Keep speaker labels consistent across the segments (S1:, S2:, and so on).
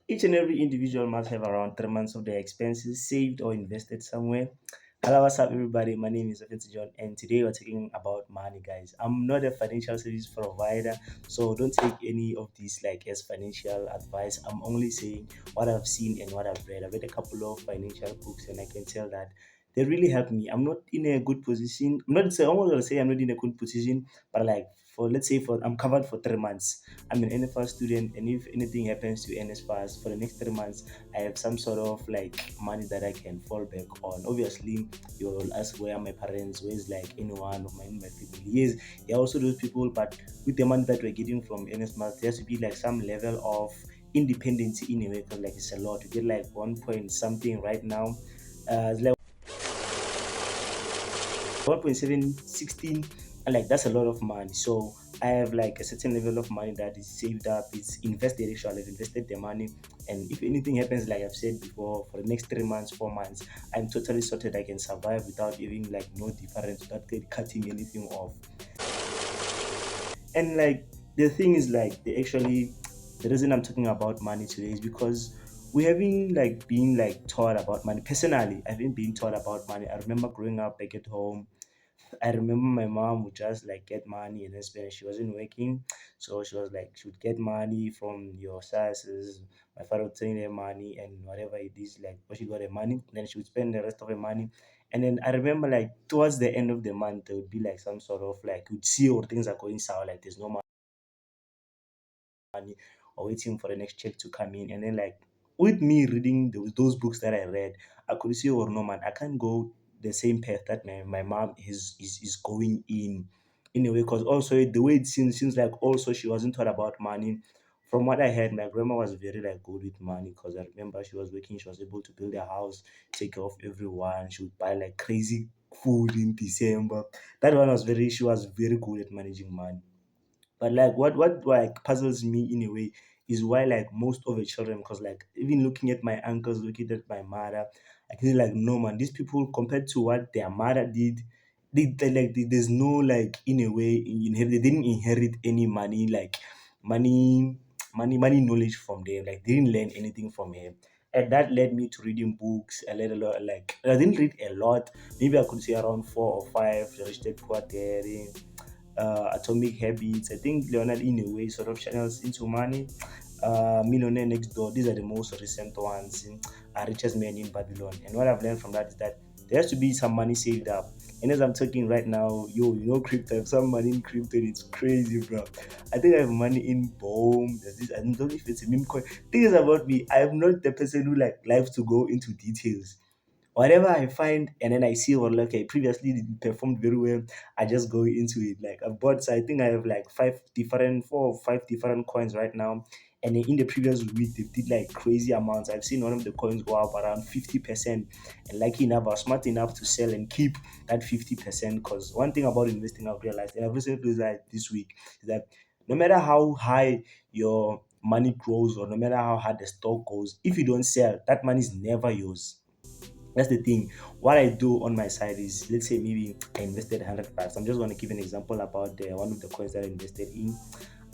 S1: Each and every individual must have around 3 months of their expenses saved or invested somewhere. Hello, what's up, everybody? My name is Offensive John, and today we're talking about money, guys. I'm not a financial service provider, so don't take any of these like as financial advice. I'm only saying what I've seen and what I've read. I've read a couple of financial books, and I can tell that they really helped me. I'm not in a good position. I'm not gonna say I'm not in a good position, but like for let's say for I'm covered for 3 months. I'm an NFR student, and if anything happens to NSFAS for the next 3 months, I have some sort of like money that I can fall back on. Obviously, you will ask where are my parents, where's like anyone of my family. Yes, there are also those people, but with the money that we're getting from NSFAS, there has to be like some level of independence in a way, because like it's a lot. You get like 1 point something right now. It's like 1.716, and like that's a lot of money. So I have like a certain level of money that is saved up, it's invested. Actually, I've invested the money, and if anything happens, like I've said before, for the next 3 months, 4 months, I'm totally sorted. I can survive without even like no difference, without cutting anything off. And like the thing is like the reason I'm talking about money today is because we haven't like been like taught about money. Personally, I've been being taught about money. I remember growing up like at home, I remember my mom would just like get money and then spend. She wasn't working, so she was like she would get money from your sources. My father would send her money and whatever it is, like when she got her money, then she would spend the rest of her money. And then I remember like towards the end of the month, there would be like some sort of like you'd see all things are going sour, like there's no money or waiting for the next check to come in. And then like with me reading those books that I read, I could see, oh no man, I can't go the same path that my mom is going in a way, because also the way it seems like also she wasn't taught about money. From what I heard, my grandma was very like good with money, because I remember she was working, she was able to build a house, take care of everyone. She would buy like crazy food in December. That one was very she was very good at managing money. But like what like puzzles me in a way is why like most of the children, because like even looking at my uncles, looking at my mother, I can like no man, these people compared to what their mother did, there's no like in a way they didn't inherit any money like money money knowledge from them. Like they didn't learn anything from him. And that led me to reading books. I read a lot, like I didn't read a lot. Maybe I could say around 4 or 5. The Rich Dad Poor Dad, Atomic Habits. I think Leonard in a way sort of channels into money. Millionaire Next Door. These are the most recent ones. Richest Man in Babylon. And what I've learned from that is that there has to be some money saved up. And as I'm talking right now, crypto. I have some money in crypto. It's crazy, bro. I think I have money in Boom. There's this. I don't know if it's a meme coin. Thing is about me, I'm not the person who like likes to go into details. Whatever I find and then I see, well, okay, previously it performed very well, I just go into it. Like I've bought, so I think I have like 4 or 5 different coins right now. And then in the previous week, they did like crazy amounts. I've seen one of the coins go up around 50%. And lucky enough, I was smart enough to sell and keep that 50%. Because one thing about investing I've realized, and I've recently realized this week, is that no matter how high your money grows or no matter how hard the stock goes, if you don't sell, that money is never yours. That's the thing. What I do on my side is, let's say maybe I invested 100 bucks. I'm just going to give an example about one of the coins that I invested in.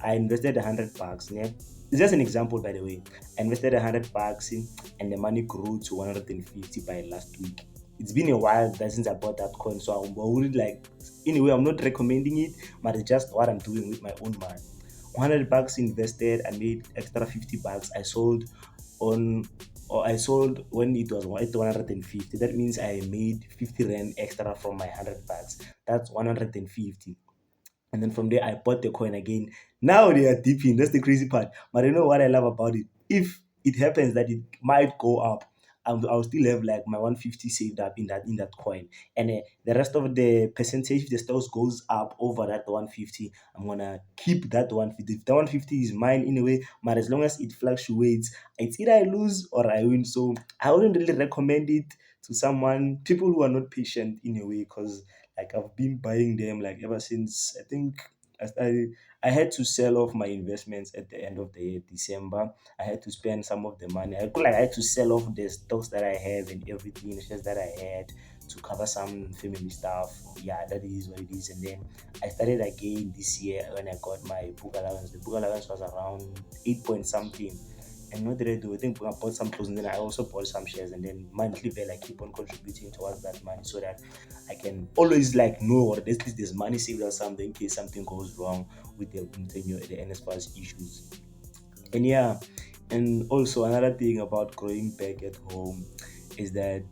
S1: I invested 100 bucks. Yeah, it's just an example, by the way. I invested 100 bucks in, and the money grew to 150 by last week. It's been a while since I bought that coin, so I would like, anyway, I'm not recommending it, but it's just what I'm doing with my own money. 100 bucks invested, I made extra 50 bucks. I sold on or I sold when it was at 150. That means I made 50 rand extra from my 100 bucks. That's 150. And then from there, I bought the coin again. Now they are dipping. That's the crazy part. But you know what I love about it? If it happens that it might go up, I'll still have like my 150 saved up in that coin. And the rest of the percentage, if the stocks goes up over that 150, I'm gonna keep that 150. If the 150 is mine in a way, but as long as it fluctuates, it's either I lose or I win. So I wouldn't really recommend it to someone, people who are not patient in a way, because like I've been buying them like ever since I think I started. I had to sell off my investments at the end of the December. I had to spend some of the money. I feel like I had to sell off the stocks that I have and everything, the shares that I had, to cover some family stuff. Yeah, that is what it is. And then I started again this year when I got my book allowance. The book allowance was around 8 point something. And what did I do? I think I bought some clothes, and then I also bought some shares, and then monthly I keep on contributing towards that money so that I can always like know, or at least there's money saved or something in case something goes wrong with the NSFAS issues. And yeah, and also another thing about growing back at home is that,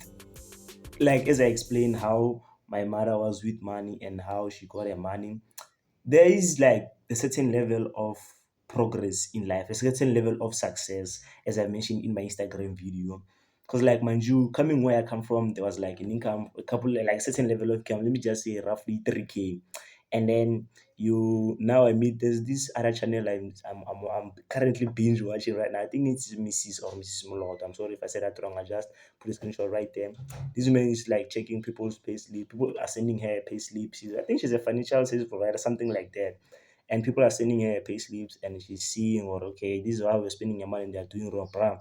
S1: like as I explained how my mother was with money and how she got her money, there is like a certain level of progress in life, a certain level of success, as I mentioned in my Instagram video. Because like Manju, coming where I come from, there was like an income, a couple like a certain level of income. Let me just say roughly 3K. And then you now I meet there's this other channel I'm currently binge watching right now. I think it's Mrs. Mulot. I'm sorry if I said that wrong. I just put a screenshot right there. This woman is like checking people's pay slip. People are sending her pay slips. I think she's a financial service provider, something like that. And people are sending her pay slips, and she's seeing, or okay, this is how we're spending your money, and they're doing wrong. Bram.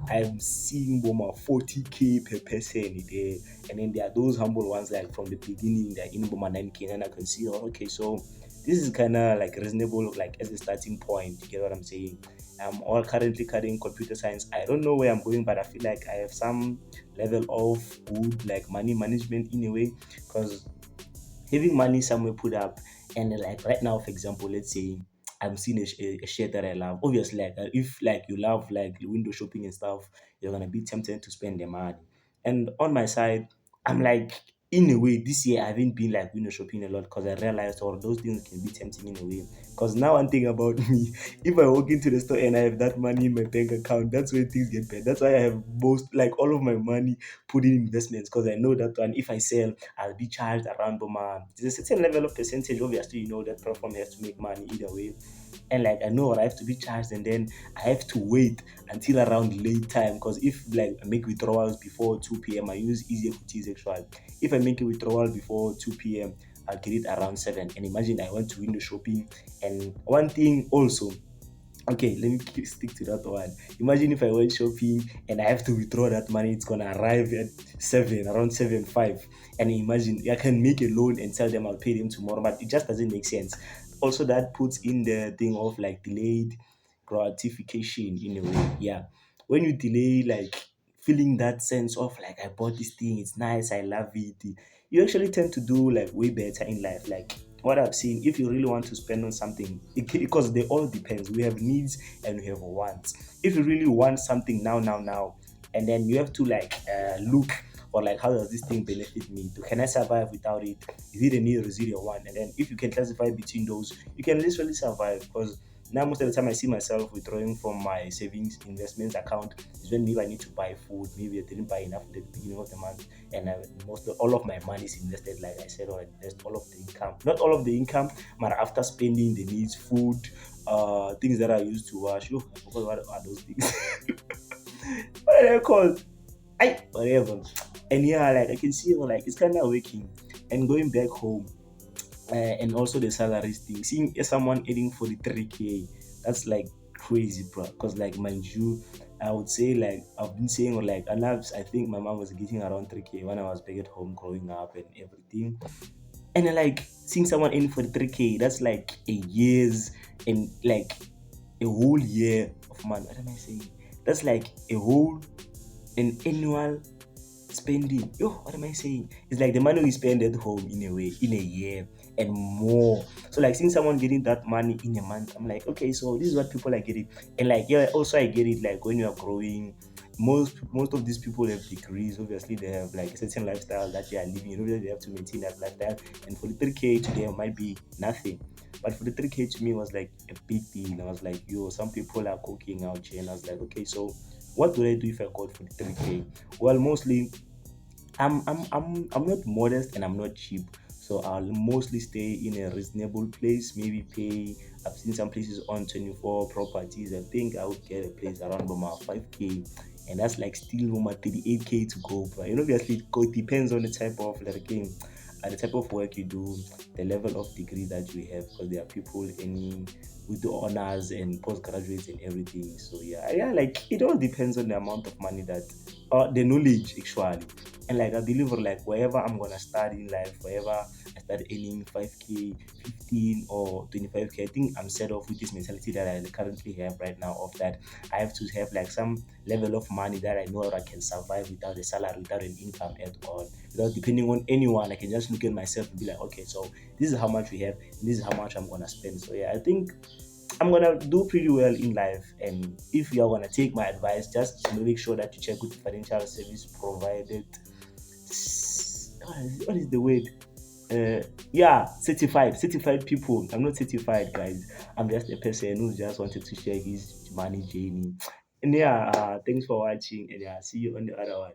S1: I'm seeing Boma 40K per person there. And then there are those humble ones like from the beginning, they're in Boma 9K, and I can see, oh, okay, so this is kind of like reasonable, like as a starting point. You get what I'm saying? I'm all currently studying computer science. I don't know where I'm going, but I feel like I have some level of good like money management in a way, because having money somewhere put up, and like right now, for example, let's say I'm seeing a shirt that I love. Obviously, like if like you love like window shopping and stuff, you're gonna be tempted to spend the money. And on my side, I'm like, in a way, this year I haven't been like window shopping a lot because I realized all those things can be tempting in a way. Because now one thing about me, if I walk into the store and I have that money in my bank account, that's where things get bad. That's why I have most like all of my money put in investments, because I know that one if I sell, I'll be charged around Boma. There's a certain level of percentage. Obviously, you know that platform has to make money either way. And like I know I have to be charged, and then I have to wait until around late time, because if like I make withdrawals before 2 p.m., I use easy equities actually. If I make a withdrawal before 2 p.m., I'll get it around 7. And imagine I went to window shopping. And one thing also, okay, let me stick to that one. Imagine if I went shopping and I have to withdraw that money, it's gonna arrive at 7, around 7 5. And imagine I can make a loan and tell them I'll pay them tomorrow, but it just doesn't make sense. Also, that puts in the thing of like delayed gratification in a way. Yeah. When you delay, like feeling that sense of like I bought this thing, it's nice, I love it, you actually tend to do like way better in life. Like what I've seen, if you really want to spend on something, because they all depends. We have needs and we have wants. If you really want something now, and then you have to like look for like how does this thing benefit me? Can I survive without it? Is it a need or is it a want? And then if you can classify between those, you can literally survive. Because now most of the time I see myself withdrawing from my savings investments account is when maybe I need to buy food. Maybe I didn't buy enough at the beginning of the month, and all of my money is invested. Like I said, or I invest all of the income, not all of the income, but after spending the needs, food, things that I used to wash. Oh, I forgot what are those things. What are they called? I whatever. And yeah, like I can see, like it's kind of working. And going back home, and also the salaries thing. Seeing someone earning 43K, that's like crazy, bro. Because like mind you, I would say like I've been saying like, and I think my mom was getting around 3K when I was back at home growing up and everything. And then like seeing someone earning 43K, that's like a year's, and like a whole year of money. What am I saying? That's like a whole an annual spending. Yo, what am I saying? It's like the money we spend at home in a way, in a year and more. So like seeing someone getting that money in a month, I'm like, okay, so this is what people are getting. And like yeah, also I get it, like when you are growing, most of these people have degrees. Obviously they have like a certain lifestyle that they are living. Obviously they have to maintain that lifestyle. And for the 3K to them might be nothing. But for the 3K to me was like a big deal. I was like, yo, some people are cooking out here. And I was like, okay, so what would I do if I got for the 3K? Well, mostly I'm not modest and I'm not cheap. So I'll mostly stay in a reasonable place, maybe pay. I've seen some places on 24 properties. I think I would get a place around about 5K, and that's like still about 38K to go. But you know, obviously it depends on the type of like game, the type of work you do, the level of degree that you have, because there are people earning with the honors and postgraduates and everything. So yeah, like it all depends on the amount of money that, or the knowledge actually. And like I believe, like wherever I'm gonna start in life, wherever I start earning 5K, 15 or 25K, I think I'm set off with this mentality that I currently have right now, of that I have to have like some level of money that I know I can survive without a salary, without an income at all, without depending on anyone. I can just look at myself and be like, okay, so this is how much we have, and this is how much I'm gonna spend. So yeah, I think I'm gonna do pretty well in life. And if you are gonna take my advice, just make sure that you check with the financial service provided. What is the word? Yeah, certified people. I'm not certified, guys. I'm just a person who just wanted to share his money journey. And yeah, thanks for watching. And yeah, see you on the other one.